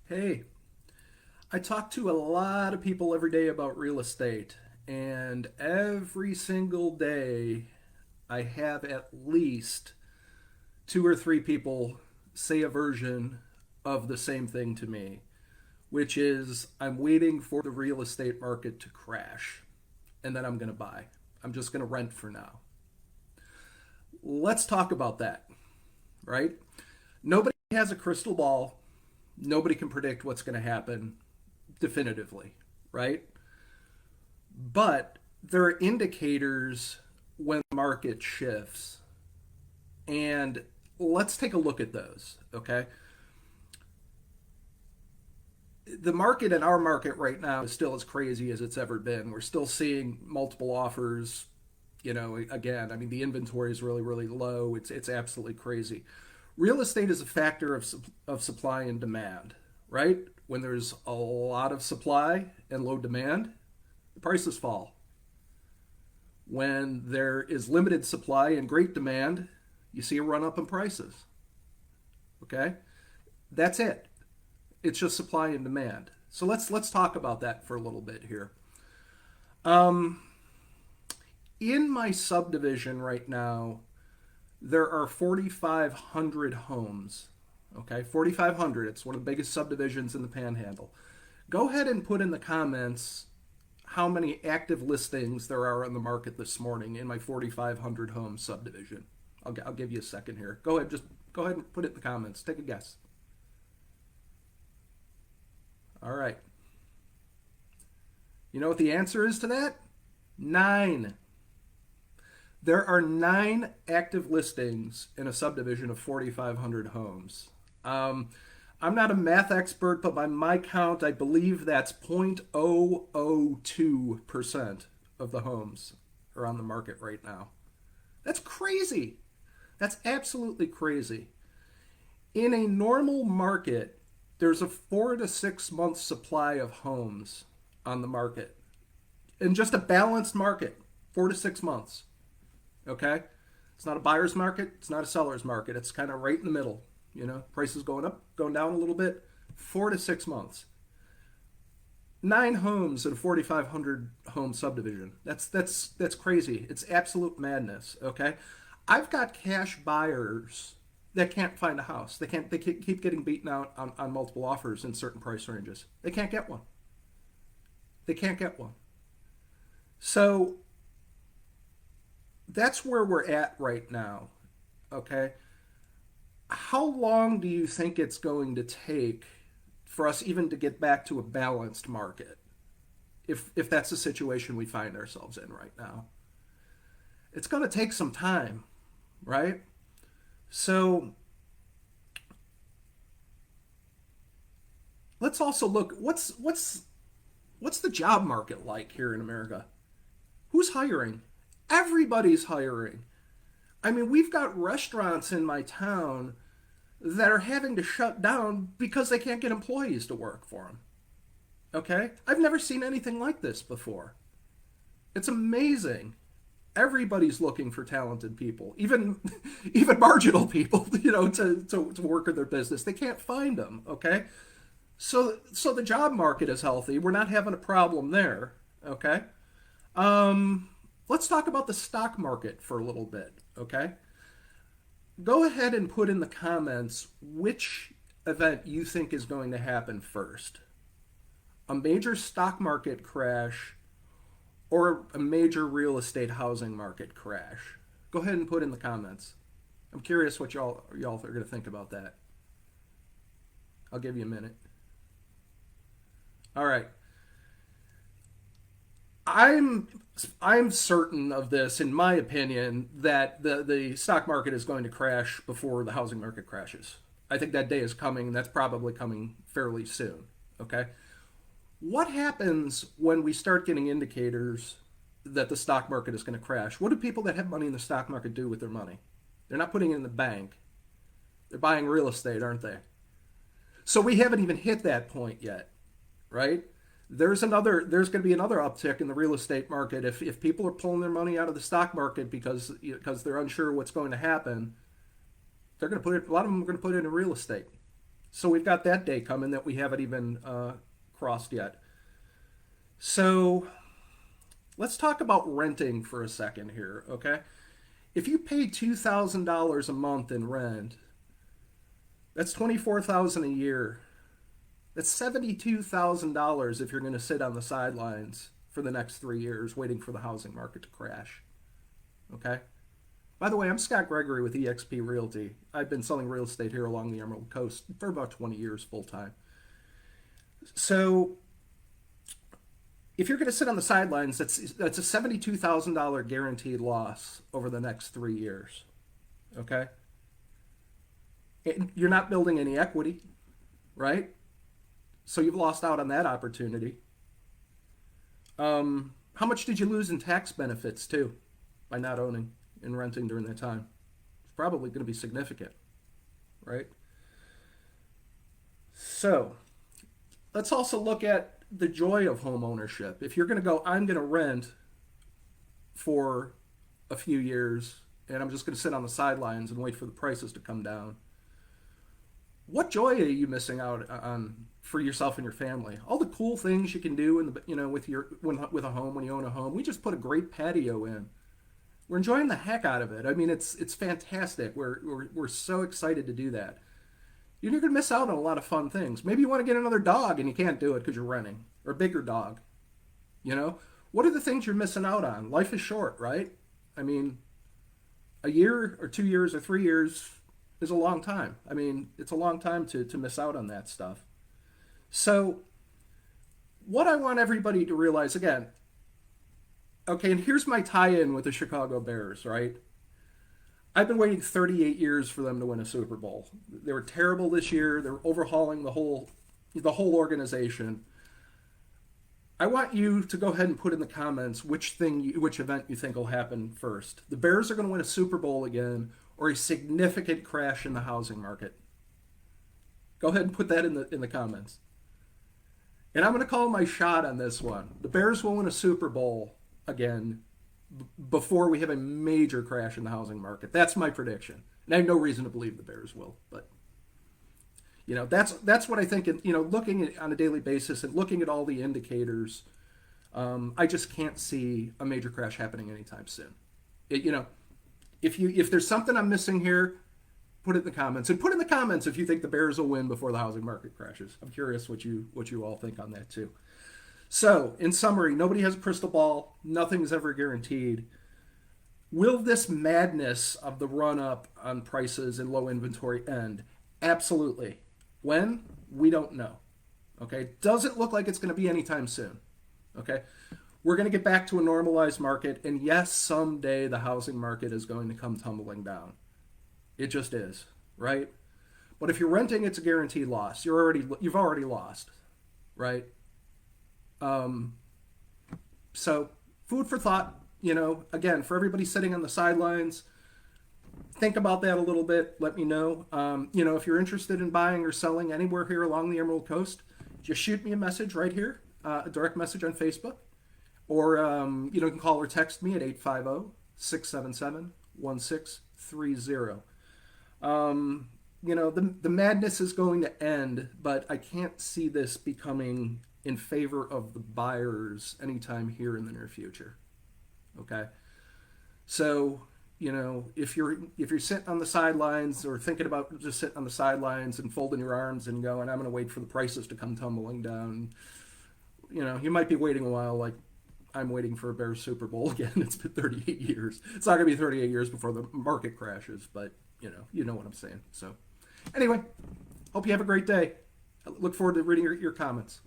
Hey, I talk to a lot of people every day about real estate, and every single day I have at least two or three people say a version of the same thing to me, which is I'm waiting for the real estate market to crash, and then I'm going to buy. I'm just going to rent for now. Let's talk about that, right? Nobody has a crystal ball. Nobody can predict what's going to happen definitively, right? But there are indicators when the market shifts. And let's take a look at those, okay? The market in our market right now is still as crazy as it's ever been. We're still seeing multiple offers. Again, I mean, the inventory is really, really low. It's absolutely crazy. Real estate is a factor of supply and demand, right? When there's a lot of supply and low demand, the prices fall. When there is limited supply and great demand, you see a run up in prices. Okay? That's it. It's just supply and demand. So let's talk about that for a little bit here. Um, in my subdivision right now, there are 4,500 homes. Okay, 4,500. It's one of the biggest subdivisions in the Panhandle. Go ahead and put in the comments how many active listings there are on the market this morning in my 4,500 home subdivision. I'll give you a second here. Go ahead and put it in the comments. Take a guess. All right. You know what the answer is to that? Nine. There are nine active listings in a subdivision of 4,500 homes. I'm not a math expert, but by my count, I believe that's 0.002% of the homes are on the market right now. That's crazy. That's absolutely crazy. In a normal market, there's a 4 to 6 month supply of homes on the market. In just a balanced market, 4 to 6 months. Okay? It's not a buyer's market, it's not a seller's market. It's kind of right in the middle. Prices going up, going down a little bit. 4 to 6 months. Nine homes in a 4,500 home subdivision. That's crazy. It's absolute madness. Okay, I've got cash buyers that can't find a house. They can't. They keep getting beaten out on multiple offers in certain price ranges. They can't get one. They can't get one. So that's where we're at right now. Okay, how long do you think it's going to take for us even to get back to a balanced market if that's the situation we find ourselves in right now? It's going to take some time, right? So let's also look what's the job market like here in America? Who's hiring? Everybody's hiring. I mean, we've got restaurants in my town that are having to shut down because they can't get employees to work for them. Okay? I've never seen anything like this before. It's amazing. Everybody's looking for talented people, even even marginal people, to work in their business. They can't find them, okay? So the job market is healthy. We're not having a problem there, okay? Let's talk about the stock market for a little bit, okay? Go ahead and put in the comments which event you think is going to happen first. A major stock market crash or a major real estate housing market crash. Go ahead and put in the comments. I'm curious what y'all are going to think about that. I'll give you a minute. All right. I'm I'm certain of this, in my opinion, that the stock market is going to crash before the housing market crashes. I think that day is coming, and that's probably coming fairly soon. Okay, what happens when we start getting indicators that the stock market is going to crash? What do people that have money in the stock market do with their money? They're not putting it in the bank. They're buying real estate, aren't they? So we haven't even hit that point yet, right? There's going to be another uptick in the real estate market if people are pulling their money out of the stock market because they're unsure what's going to happen. They're going to put it. A lot of them are going to put it in real estate. So we've got that day coming that we haven't even crossed yet. So let's talk about renting for a second here, okay? If you pay $2,000 a month in rent, that's 24,000 a year. That's $72,000 if you're going to sit on the sidelines for the next 3 years waiting for the housing market to crash. Okay? By the way, I'm Scott Gregory with eXp Realty. I've been selling real estate here along the Emerald Coast for about 20 years full time. So, if you're going to sit on the sidelines, that's a $72,000 guaranteed loss over the next 3 years. Okay? And you're not building any equity, right? So you've lost out on that opportunity. How much did you lose in tax benefits too by not owning and renting during that time? It's probably going to be significant, right? So let's also look at the joy of home ownership. If you're going to go, I'm going to rent for a few years and I'm just going to sit on the sidelines and wait for the prices to come down. What joy are you missing out on for yourself and your family? All the cool things you can do in the with a home when you own a home. We just put a great patio in. We're enjoying the heck out of it. I mean, it's fantastic. We're so excited to do that. You're going to miss out on a lot of fun things. Maybe you want to get another dog and you can't do it because you're renting, or a bigger dog. You know, what are the things you're missing out on? Life is short, right? I mean, a year or 2 years or 3 years is a long time. I mean, it's a long time to miss out on that stuff. So, what I want everybody to realize again, okay, and here's my tie in with the Chicago Bears, right? I've been waiting 38 years for them to win a Super Bowl. They were terrible this year. They're overhauling the whole organization. I want you to go ahead and put in the comments which event you think will happen first. The Bears are going to win a Super Bowl again, or a significant crash in the housing market. Go ahead and put that in the comments. And I'm going to call my shot on this one. The Bears will win a Super Bowl again before we have a major crash in the housing market. That's my prediction. And I have no reason to believe the Bears will, but that's what I think. Looking at, on a daily basis and looking at all the indicators, I just can't see a major crash happening anytime soon. If there's something I'm missing here, put it in the comments. And put in the comments if you think the Bears will win before the housing market crashes. I'm curious what you all think on that too. So, in summary, nobody has a crystal ball. Nothing's ever guaranteed. Will this madness of the run-up on prices and low inventory end? Absolutely. When? We don't know. Okay? Doesn't look like it's going to be anytime soon. Okay? We're going to get back to a normalized market, and yes, someday the housing market is going to come tumbling down. It just is, right? But if you're renting, it's a guaranteed loss. You've already lost, right? So food for thought, again, for everybody sitting on the sidelines, think about that a little bit. Let me know. If you're interested in buying or selling anywhere here along the Emerald Coast, just shoot me a message right here, a direct message on Facebook, or, you can call or text me at 850-677-1630. The madness is going to end, but I can't see this becoming in favor of the buyers anytime here in the near future. Okay? So, if you're sitting on the sidelines or thinking about just sitting on the sidelines and folding your arms and going, I'm going to wait for the prices to come tumbling down, you might be waiting a while like I'm waiting for a Bears Super Bowl again. It's been 38 years. It's not going to be 38 years before the market crashes, but you know what I'm saying. So anyway, hope you have a great day. I look forward to reading your comments.